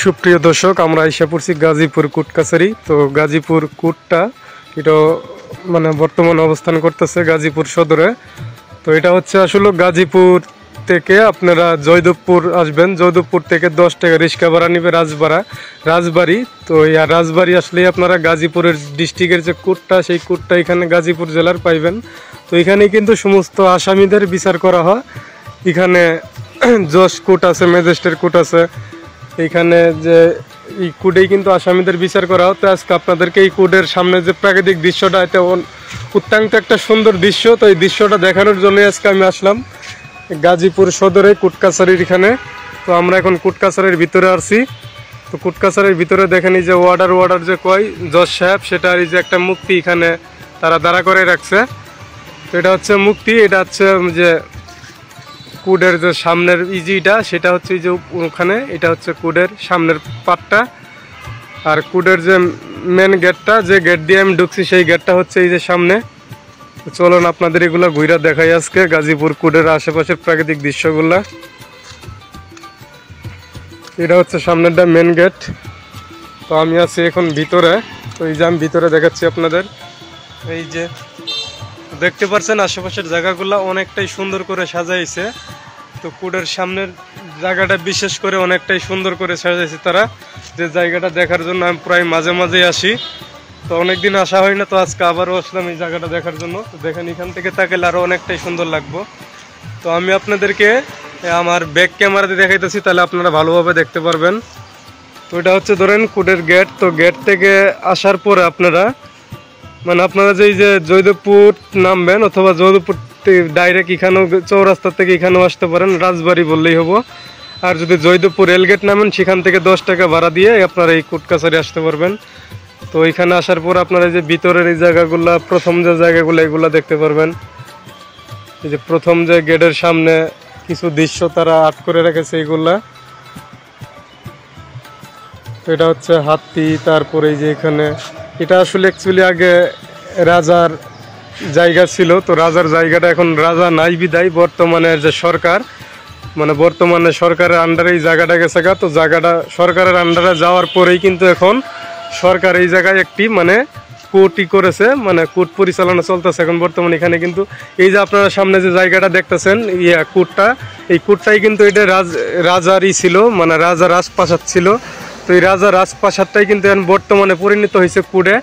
সুপ্রিয় দর্শক, আমরা এসে পড়ছি গাজীপুর কোর্ট কাছারি। তো গাজীপুর কোর্টটা এটা বর্তমানে অবস্থান করতেছে গাজীপুর সদরে। তো এটা হচ্ছে আসলে গাজীপুর থেকে আপনারা জয়দেবপুর আসবেন, জয়দেবপুর থেকে 10 টাকা রিক্সা ভাড়া নেবে রাজবাড়ি। তো এই রাজবাড়ি আসলেই আপনারা গাজীপুরের ডিস্ট্রিক্টের যে কোর্টটা, সেই কোর্টটা এখানে গাজীপুর জেলার পাইবেন। তো এখানে কিন্তু সমস্ত আসামিদের বিচার করা হয়। এখানে জজ কোর্ট আছে, ম্যাজিস্ট্রেট কোর্ট আছে। এইখানে যে এই কোর্টেই কিন্তু আসামিদের বিচার করা হতো। আজকে আপনাদেরকে এই কোর্টের সামনে যে প্রাকৃতিক দৃশ্যটা, এটা অত্যন্ত একটা সুন্দর দৃশ্য। তো এই দৃশ্যটা দেখানোর জন্য আজকে আমি আসলাম গাজীপুর সদরে কোর্ট কাছারির এখানে। তো আমরা এখন কোর্ট কাছারির ভিতরে আসছি। তো কোর্ট কাছারির ভিতরে দেখেন এই যে ওয়ার্ডার যে কয় জজ সাহেব, সেটা এই যে একটা মূর্তি এখানে তারা দাঁড়া করে রাখছে। তো এটা হচ্ছে মুক্তি, এটা হচ্ছে যে কোর্টের যে সামনের ইজিটা, সেটা হচ্ছে যে ওখানে, এটা হচ্ছে কোর্টের সামনের পাটটা। আর কোর্টের যে মেন গেটটা, যে গেট দিয়ে আমি ঢুকছি, সেই গেটটা হচ্ছে এই যে সামনে। চলুন আপনাদের এগুলা ঘুরা দেখাই আজকে গাজীপুর কোর্টের আশেপাশের প্রাকৃতিক দৃশ্যগুলা। এটা হচ্ছে সামনেরটা মেন গেট। তো আমি আছি এখন ভিতরে। তো এই যে আমি ভিতরে দেখাচ্ছি আপনাদের। এই যে দেখতে পাচ্ছেন আশেপাশের জায়গাগুলো অনেকটাই সুন্দর করে সাজাইছে। তো কোর্টের সামনের জায়গাটা বিশেষ করে অনেকটাই সুন্দর করে সাজাইছে তারা, যে জায়গাটা দেখার জন্য আমি প্রায় মাঝে মাঝেই আসি। তো অনেকদিন আসা হয় না, তো আজকে আবারও আসলাম এই জায়গাটা দেখার জন্য। তো দেখেন এখান থেকে তাকালে আরও অনেকটাই সুন্দর লাগবো। তো আমি আপনাদেরকে আমার ব্যাক ক্যামেরাতে দেখাইতেছি, তাহলে আপনারা ভালোভাবে দেখতে পারবেন। তো এটা হচ্ছে ধরেন কোর্টের গেট। তো গেট থেকে আসার পরে আপনারা আপনারা যে জয়দেবপুর নামবেন, অথবা জয়দেবপুর ডাইরেক্ট এখানেও চৌরাস্তা থেকে এখানেও আসতে পারেন, রাজবাড়ি বললেই হবো। আর যদি জয়দেবপুর রেলগেট নামেন, সেখান থেকে 10 টাকা ভাড়া দিয়ে আপনারা এই কোর্ট কাছারি আসতে পারবেন। তো এখানে আসার পর আপনারা এই যে ভিতরের এই জায়গাগুলা, প্রথম যে জায়গাগুলো, এগুলা দেখতে পারবেন। এই যে প্রথম যে গেটের সামনে কিছু দৃশ্য তারা আর্ট করে রেখেছে এইগুলা। এটা হচ্ছে হাতি। তারপরে এই যে এখানে, এটা আসলে অ্যাকচুয়ালি আগে রাজার জায়গা ছিল। তো রাজার জায়গাটা এখন রাজা নাই বিদায় বর্তমানে যে সরকার, বর্তমানে সরকারের আন্ডারে এই জায়গাটা গেছে। তো জায়গাটা সরকারের আন্ডারে যাওয়ার পরেই কিন্তু এখন সরকার এই জায়গায় একটি কোর্টই করেছে, কোর্ট পরিচালনা চলতেছে এখন বর্তমানে এখানে। কিন্তু এই যে আপনারা সামনে যে জায়গাটা দেখতেছেন কোর্টটা, এই কোর্টটাই কিন্তু এটা রাজারই ছিল, রাজা রাজপ্রাসাদ ছিল। তো এই রাজা রাজপ্রাসাদটাই কিন্তু এখন বর্তমানে পরিণত হয়েছে কোর্টে।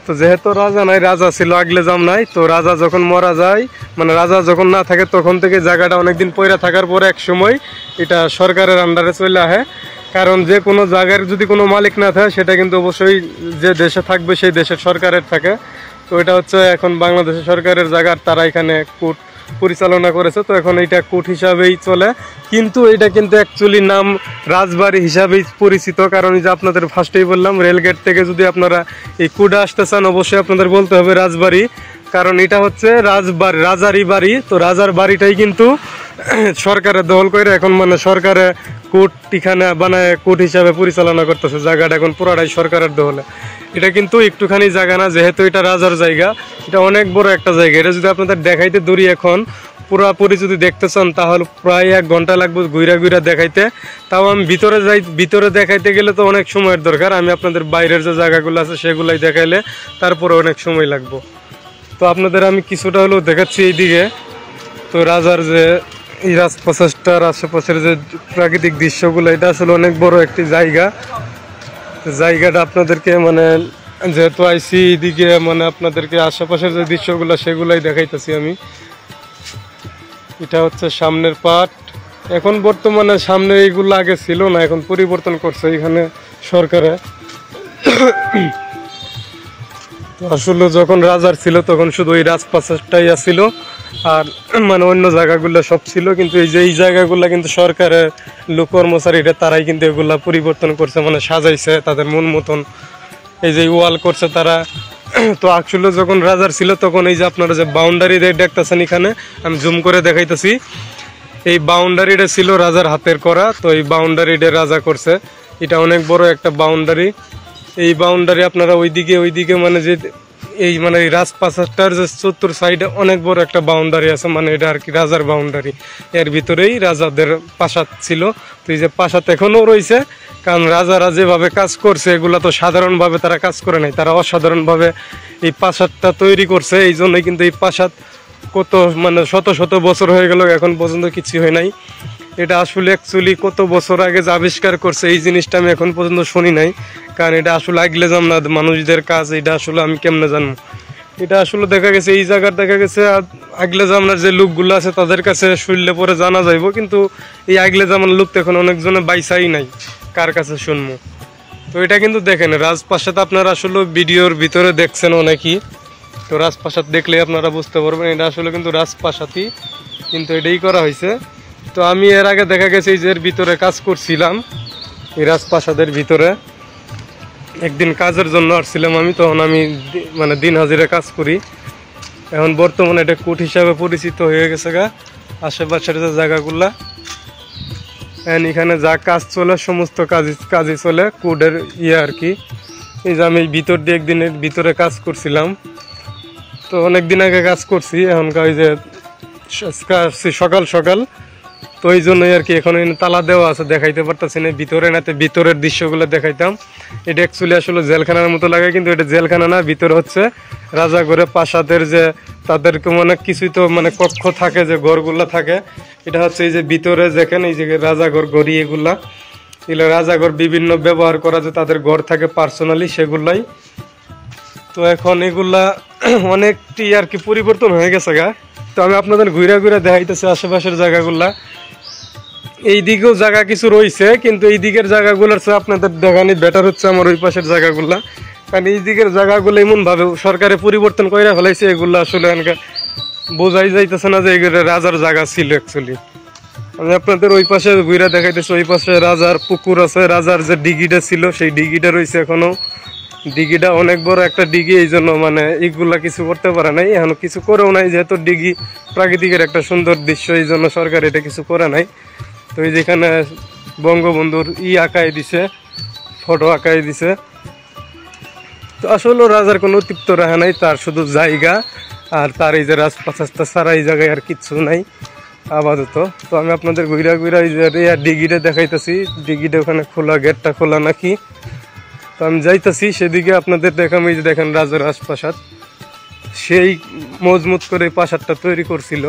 তো যেহেতু রাজা নাই, রাজা ছিল আগলে জাম নাই। তো রাজা যখন মারা যায়, রাজা যখন না থাকে, তখন থেকে জায়গাটা অনেকদিন পয়রা থাকার পরে এক সময় এটা সরকারের আন্ডারে চলে আসে। কারণ যে কোনো জায়গার যদি কোনো মালিক না থাকে, সেটা কিন্তু অবশ্যই যে দেশে থাকবে সেই দেশের সরকারের থাকে। তো এটা হচ্ছে এখন বাংলাদেশের সরকারের জায়গার, তারা এখানে কোর্ট পরিচালনা করেছে। তো এখন এটা কোর্ট হিসাবেই চলে, কিন্তু এটা কিন্তু অ্যাকচুয়ালি নাম রাজবাড়ি হিসাবেই পরিচিত। কারণ এই যে আপনাদের ফার্স্টেই বললাম, রেলগেট থেকে যদি আপনারা এই কোর্টে আসতে চান, অবশ্যই আপনাদের বলতে হবে রাজবাড়ি। কারণ এটা হচ্ছে রাজারই বাড়ি। তো রাজার বাড়িটাই কিন্তু সরকারের দখল করে এখন, সরকারে কোর্ট এখানে বানায় কোর্ট হিসাবে পরিচালনা করতেছে। জায়গাটা এখন পুরাটাই সরকারের দখলে। এটা কিন্তু একটুখানি জায়গা না, যেহেতু এটা রাজার জায়গা, এটা অনেক বড় একটা জায়গা। এটা যদি আপনাদের দেখাইতে দূরি এখন পুরাপুরি যদি দেখতে চান, তাহলে প্রায় 1 ঘন্টা লাগবে ঘুরা দেখাইতে। তাও আমি ভিতরে যাই, ভিতরে দেখাইতে গেলে তো অনেক সময়ের দরকার। আমি আপনাদের বাইরের যে জায়গাগুলো আছে সেগুলাই দেখাইলে তারপরে অনেক সময় লাগবে। তো আপনাদের আমি কিছুটা হলেও দেখাচ্ছি এইদিকে। তো রাজার যে এই রাজপ্রাসাদটার আশেপাশের যে প্রাকৃতিক দৃশ্যগুলো, এটা আসলে অনেক বড় একটি জায়গাটা আপনাদেরকে যেহেতু আইসি এইদিকে, আপনাদেরকে আশেপাশের যে দৃশ্যগুলো সেগুলাই দেখাইতেছি আমি। এটা হচ্ছে সামনের পাট। এখন বর্তমানে সামনে এইগুলো আগে ছিল না, এখন পরিবর্তন করছে এখানে সরকারে। তো আসলে যখন রাজার ছিল, তখন শুধু ওই রাজপ্রাসাদটাই ছিল, আর অন্য জায়গাগুলো সব ছিল। কিন্তু এই জায়গাগুলো কিন্তু সরকারের লোক কর্মচারীরা, তারাই কিন্তু এগুলা পরিবর্তন করছে, সাজাইছে তাদের মন মতন। এই যে ওয়াল করছে তারা। তো আসলে যখন রাজার ছিল, তখন এই যে আপনারা যে বাউন্ডারি দেখতেছেন এখানে, আমি জুম করে দেখাইতেছি, এই বাউন্ডারিটা ছিল রাজার হাতের করা। তো এই বাউন্ডারিটা রাজা করছে। এটা অনেক বড় একটা বাউন্ডারি। এই বাউন্ডারি আপনারা ওইদিকে যে এই এই রাজপ্রাসাদটার যে চতুর সাইডে অনেক বড় একটা বাউন্ডারি আছে, এটা আর কি রাজার বাউন্ডারি। এর ভিতরেই রাজাদের প্রাসাদ ছিল। তো এই যে প্রাসাদ এখনও রয়েছে, কারণ রাজারা যেভাবে কাজ করছে এগুলা তো সাধারণভাবে তারা কাজ করে নাই, তারা অসাধারণভাবে এই প্রাসাদটা তৈরি করছে। এই জন্যই কিন্তু এই প্রাসাদ কত মানে শত শত বছর হয়ে গেল, এখন পর্যন্ত কিছু হয় নাই। এটা আসলে অ্যাকচুয়ালি কত বছর আগে যে আবিষ্কার করছে এই জিনিসটা আমি এখন পর্যন্ত শুনি নাই, কারণ এটা আসলে আগলে জান না মানুষদের কাজ, এটা আসলে আমি কেমনে জানবো। এটা আসলে দেখা গেছে এই জায়গার দেখা গেছে আগলে জামানার যে লোকগুলো আছে তাদের কাছে শুনলে পরে জানা যাইব, কিন্তু এই আগলে জামানার লোক তো এখন অনেকজনে বাইসাই নাই, কার কাছে শুনবো। তো এটা কিন্তু দেখেন রাজপ্রাসাদ, আপনারা আসলে ভিডিওর ভিতরে দেখছেন অনেকই, তো রাজপ্রাসাদ দেখলে আপনারা বুঝতে পারবেন এটা আসলে কিন্তু রাজপ্রাসাদই, কিন্তু এটাই করা হয়েছে। তো আমি এর আগে দেখা গেছে এই যে এর ভিতরে কাজ করছিলাম, এই রাজপ্রাসাদের ভিতরে একদিন কাজের জন্য আসছিলাম আমি, তখন আমি মানে দিন হাজিরা কাজ করি। এখন বর্তমানে এটা কোর্ট হিসাবে পরিচিত হয়ে গেছে গা আশেপাশের যে জায়গাগুলা, এখানে যা কাজ চলে সমস্ত কাজই চলে কোর্টের আর কি। এই যে আমি ভিতর দিয়ে একদিনের ভিতরে কাজ করছিলাম, তো অনেক দিন আগে কাজ করছি, এখনকার ওই যে সকাল সকাল, তো এই জন্যই আর কি এখন তালা দেওয়া আছে, দেখাইতে পারতেছি না ভিতরে, না ভিতরের দৃশ্যগুলো দেখাইতাম। এটা অ্যাকচুয়ালি আসলে জেলখানার মতো লাগে, কিন্তু এটা জেলখানা না, ভিতরে হচ্ছে রাজাঘরে প্রাসাদের যে তাদেরকে মানে কিছুই তো মানে কক্ষ থাকে, যে ঘরগুলা থাকে, এটা হচ্ছে এই যে ভিতরে দেখেন এই যে রাজাঘর গড়ি, এগুলা রাজাঘর বিভিন্ন ব্যবহার করা যে তাদের ঘর থাকে পার্সোনালি সেগুলাই। তো এখন এগুলা অনেকটি আর কি পরিবর্তন হয়ে গেছে গা। তো আমি আপনাদের ঘুরে ঘুরে দেখাইতেছি আশেপাশের জায়গাগুলা। এই দিকেও জায়গা কিছু রয়েছে, কিন্তু এই দিকের জায়গাগুলোর চেয়ে আপনাদের দেখানি বেটার হচ্ছে আমার ওই পাশের জায়গাগুলা, কারণ এই দিকের জায়গাগুলো এমনভাবে সরকারে পরিবর্তন করে ফেলাইছে, এগুলো আসলে বোঝাই যাইতেছে না যে এগুলো রাজার জায়গা ছিল অ্যাকচুয়ালি। আমি আপনাদের ওই পাশে ঘুরে দেখাইতেছি, ওই পাশে রাজার পুকুর আছে, রাজার যে ডিগিটা ছিল সেই ডিগিটা রয়েছে এখনো, ডিগিটা অনেক বড় একটা ডিগি, এই জন্য মানে এইগুলা কিছু করতে পারে নাই, এখন কিছু করেও নাই, যেহেতু ডিগি প্রাকৃতিকের একটা সুন্দর দৃশ্য, এই জন্য সরকার এটা কিছু করে নাই। তো এই যেখানে বঙ্গবন্ধুর আঁকাই দিছে, ফটো আঁকাই দিছে। তো আসলে রাজার কোনো অতিরিক্ত রাখা নাই, তার শুধু জায়গা আর তার এই যে রাজপ্রাসাদটা ছাড়া এই জায়গায় আর কিচ্ছু নাই আপাতত। তো আমি আপনাদের ঘুরা ঘুরা এই যে ডিগিটা দেখাইতেছি, ডিগিটা ওখানে খোলা, গেটটা খোলা নাকি। তো আমি যাইতেছি সেদিকে, আপনাদের দেখাম এই যে দেখেন রাজার রাজপ্রাসাদ, সেই মজবুত করে প্রাসাদটা তৈরি করছিল,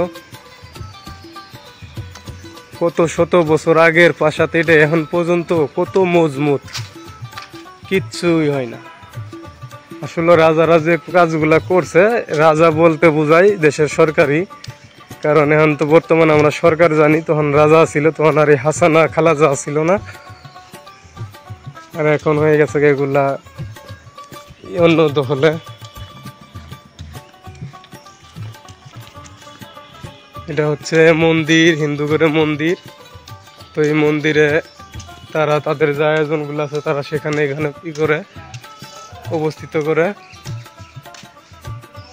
কত শত বছর আগের প্রাসাদ, এটা এখন পর্যন্ত কত মজবুত, কিচ্ছুই হয় না। আসলে রাজারা যে কাজগুলা করছে, রাজা বলতে বোঝায় দেশের সরকারি, কারণ এখন তো বর্তমানে আমরা সরকার জানি, তখন রাজা ছিল, তখন আর এই হাসানা খালাজা ছিল না, আর এখন হয়ে গেছে এগুলা অন্য দখলে। এটা হচ্ছে মন্দির, হিন্দুগড়ের মন্দির। তো এই মন্দিরে তারা তাদের যে আয়োজনগুলো আছে তারা সেখানে এখানে কি করে অবস্থিত করে।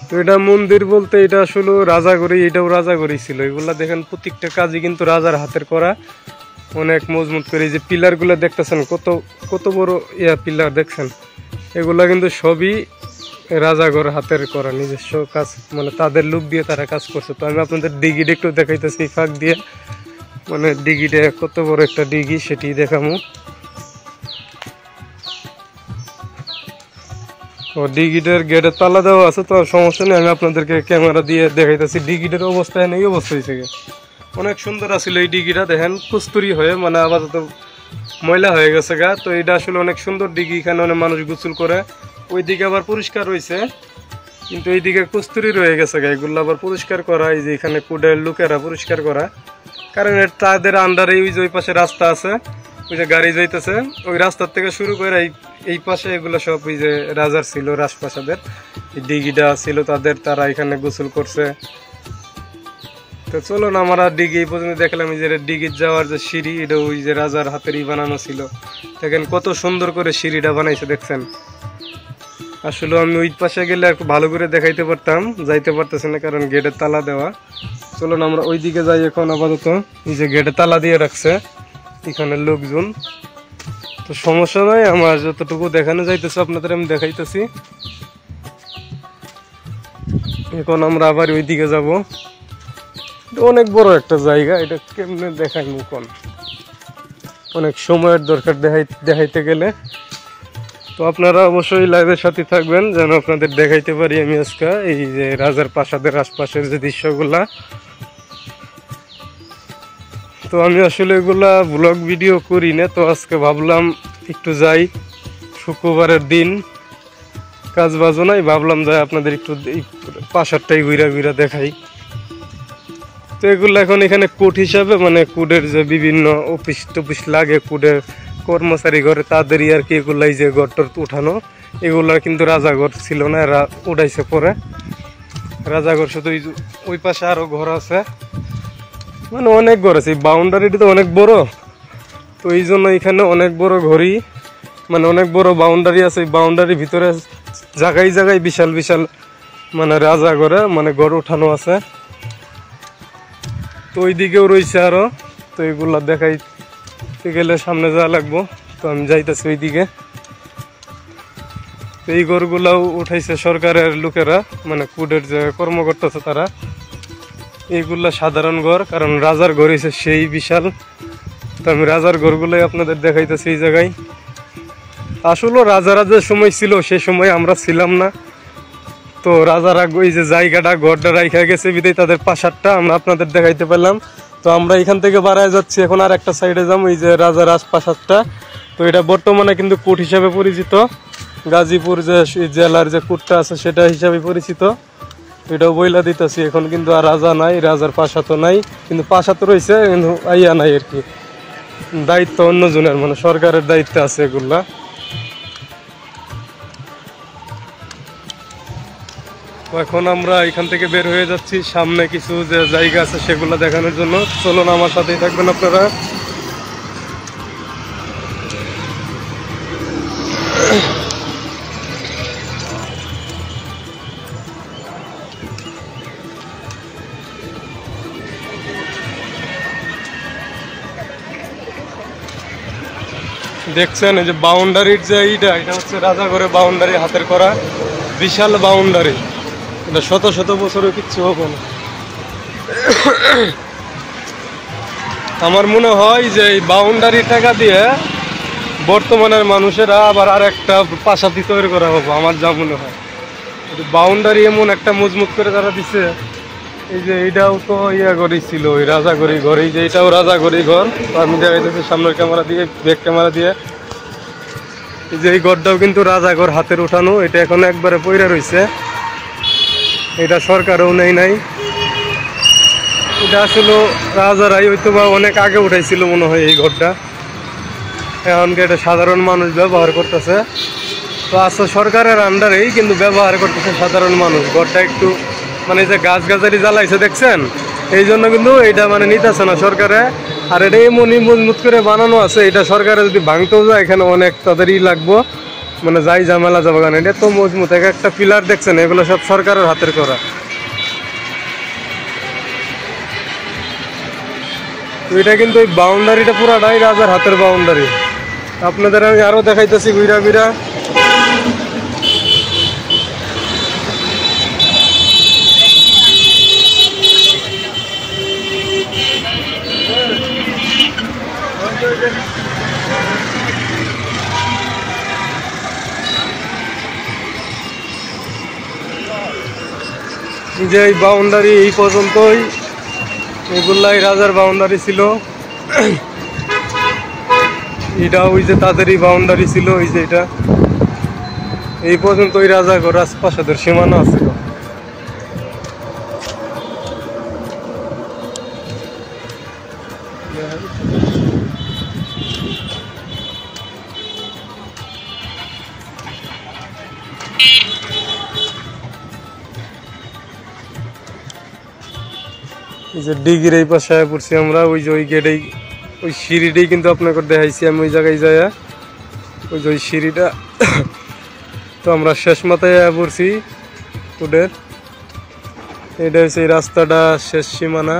তো এটা মন্দির বলতে এটা আসলে রাজাগড়ি, এটাও রাজাগড়ি ছিল। এগুলা দেখেন প্রত্যেকটা কাজই কিন্তু রাজার হাতের করা, অনেক মজবুত করে। এই যে পিলারগুলো দেখতেছেন কত কত বড় পিলার দেখছেন, এগুলা কিন্তু সবই রাজাগড় হাতের করা, নিজস্ব কাজ, মানে তাদের লোক দিয়ে তারা কাজ করছে। তো আমি আপনাদের ডিগিটা একটু দেখাইতেছি ফাঁক দিয়ে, মানে ডিগিটা কত বড় একটা ডিগি সেটি দেখামু। ও ডিগিটার গেটের তালা দেওয়া আছে, তো সমস্যা নেই, আমি আপনাদেরকে ক্যামেরা দিয়ে দেখাইতেছি। ডিগিটার অবস্থা এই অবস্থা হয়েছে, অনেক সুন্দর আছিল এই ডিগিটা, দেখেন কস্তুরি হয়ে মানে আপাতত ময়লা হয়ে গেছে গা। তো এটা আসলে অনেক সুন্দর ডিগি, এখানে অনেক মানুষ গোসল করে। ওইদিকে আবার পরিষ্কার রয়েছে, কিন্তু এইদিকে কস্তুরি রয়ে গেছে গা, এগুলো আবার পরিষ্কার করা, এই যে এখানে কুডের লোকেরা পরিষ্কার করা, কারণ তাদের আন্ডারে ওই যে ওই পাশে রাস্তা আছে, ওই যে গাড়ি যাইতেছে, ওই রাস্তার থেকে শুরু করে এই পাশে এগুলো সব ওই যে রাজার ছিল, রাজপ্রাসাদের ডিগিটা ছিল তাদের, তারা এখানে গোসল করছে। তো চলো না আমরা ডিগি এই পর্যন্ত দেখলাম, এই যে ডিগির যাওয়ার যে সিঁড়ি, এটা ওই যে রাজার হাতেরই বানানো ছিল। দেখেন কত সুন্দর করে সিঁড়িটা বানাইছে, দেখছেন। আসলে আমি ওই পাশে গেলে একটু ভালো করে দেখাইতে পারতাম, যাইতে পারতেছি না কারণ গেটের তালা দেওয়া। চলো না আমরা ওই দিকে যাই এখন আপাতত। এই যে গেটে তালা দিয়ে রাখছে এখানে লোকজন, তো সমস্যা নয়, আমার যতটুকু দেখানো যাইতেছে আপনাদের আমি দেখাইতেছি। এখন আমরা আবার ওই দিকে যাব, অনেক বড় একটা জায়গা, এটা কেমনে দেখাই মুখন। অনেক সময়ের দরকার দেখাইতে গেলে। তো আপনারা অবশ্যই লাইভের সাথে থাকবেন যেন আপনাদের দেখাইতে পারি আমি আজকে এই যে রাজার প্রাসাদের আশপাশের যে দৃশ্যগুলা। তো আমি আসলে এগুলা ব্লগ ভিডিও করি না, তো আজকে ভাবলাম একটু যাই, শুক্রবারের দিন কাজ বাজও নাই, ভাবলাম যাই আপনাদের একটু এই প্রাসাদটাই ঘুরা ঘুরা দেখাই। তো এগুলো এখন এখানে কোর্ট হিসাবে মানে কোর্টের যে বিভিন্ন অফিস টফিস লাগে কোর্টের কর্মচারী ঘরে তাদেরই আর কি এগুলাই যে ঘরটর উঠানো, এগুলা কিন্তু রাজাঘর ছিল না, এরা উঠাইছে পরে রাজাঘর। শুধু ওই পাশে আরো ঘর আছে, মানে অনেক ঘর আছে, এই বাউন্ডারিটি তো অনেক বড়, তো এই জন্য এখানে অনেক বড় ঘরই মানে অনেক বড় বাউন্ডারি আছে। এই বাউন্ডারির ভিতরে জায়গায় জায়গায় বিশাল বিশাল মানে রাজাঘরে মানে ঘর উঠানো আছে। তো ওই দিকেও রয়েছে আরো, তো এগুলা দেখাইতে গেলে সামনে যাওয়া লাগবো, তো আমি যাইতেছি ওই দিকে। তো এই ঘরগুলাও উঠাইছে সরকারের লোকেরা, মানে কোর্টের যে কর্মকর্তা আছে তারা। এইগুলা সাধারণ ঘর, কারণ রাজার ঘর হয়েছে সেই বিশাল। তো আমি রাজার ঘরগুলাই আপনাদের দেখাইতেছি এই জায়গায়। আসলে রাজারা যে সময় ছিল সে সময় আমরা ছিলাম না, তো রাজারা ওই যে জায়গাটা ঘরটা রাইখা গেছে বিদায় তাদের প্রাসাদটা আমরা আপনাদের দেখাইতে পেলাম। তো আমরা এখান থেকে বাড়ায় যাচ্ছি, এখন আর একটা সাইডে যাবো, এই যে রাজা রাজপ্রাসাদটা। তো এটা বর্তমানে কিন্তু কোর্ট হিসাবে পরিচিত, গাজীপুর যে জেলার যে কোর্টটা আছে সেটা হিসাবে পরিচিত। এটাও বইলা দিতেছি, এখন কিন্তু আর রাজা নাই, রাজার প্রাসাদও নাই, কিন্তু প্রাসাদ রয়েছে কিন্তু আইয়া নাই আর কি, দায়িত্ব অন্যজনের, মানে সরকারের দায়িত্বে আছে এগুলা। এখন আমরা এখান থেকে বের হয়ে যাচ্ছি, সামনে কিছু যে জায়গা আছে সেগুলো দেখানোর জন্য। চলুন আমার সাথেই থাকবেন আপনারা। দেখছেন এই যে বাউন্ডারির যে এটা হচ্ছে রাজাঘরের বাউন্ডারি, হাতের করা বিশাল বাউন্ডারি, এটা শত শত বছরও কিচ্ছু হবে না। আমার মনে হয় যে এই বাউন্ডারি টাকা দিয়ে বর্তমানের মানুষেরা আবার আর একটা প্রাসাদ তৈরি করা হবে, আমার যা মনে হয়। বাউন্ডারি এমন একটা মজবুত করে তারা দিছে, এই যে এইটাও তো ঘরই ছিল, ওই রাজাঘরি ঘর, এই যে এটাও রাজাঘরি ঘর। আমি দেখাইতেছি সামনের ক্যামেরা দিয়ে, ব্যাক ক্যামেরা দিয়ে। এই যে এই ঘরটাও কিন্তু রাজাঘর, হাতের উঠানো, এটা এখন একবারে পইরা রয়েছে, এটা সরকারও নেই নাই। এটা আসলে রাজারাই হয়তো বা অনেক আগে উঠাইছিল মনে হয় এই ঘরটা, এখনকে এটা সাধারণ মানুষ ব্যবহার করতেছে। তো আসলে সরকারের আন্ডারেই কিন্তু ব্যবহার করতেছে সাধারণ মানুষ। ঘরটা একটু মানে যে গাছগাছালি জ্বালাইছে দেখছেন, এই জন্য কিন্তু এটা মানে নিতেছে না সরকারে। আর এটা এমনই মজবুত করে বানানো আছে, এটা সরকারে যদি ভাঙতেও যায় এখানে অনেক তাদেরই লাগবো, মানে যাই ঝামেলা যাবে, কারণ এটা তো মজবুত। এক একটা পিলার দেখছেন, এগুলো সব সরকারের হাতের করা। তো এটা কিন্তু এই বাউন্ডারিটা পুরাটাই রাজার হাতের বাউন্ডারি। আপনাদের আমি আরো দেখাইতেছি ঘুরা ঘুরা। যে এই বাউন্ডারি এই পর্যন্তই, এগুলাই রাজার বাউন্ডারি ছিল। এটা ওই যে তাদেরই বাউন্ডারি ছিল, ওই যে এটা এই পর্যন্ত ওই রাজাঘর রাজপ্রাসাদের সীমানা আছিল। এই যে ডিগির এই পাশে পড়ছি আমরা, ওই যে ওই গেটেই ওই সিঁড়িটাই কিন্তু আপনাকে দেখাইছি আমি ওই জায়গায় যাইয়া, ওই যে ওই সিঁড়িটা। তো আমরা শেষ মাথায় পড়ছি কোর্টের, এটা হচ্ছে এই রাস্তাটা শেষ সীমানা।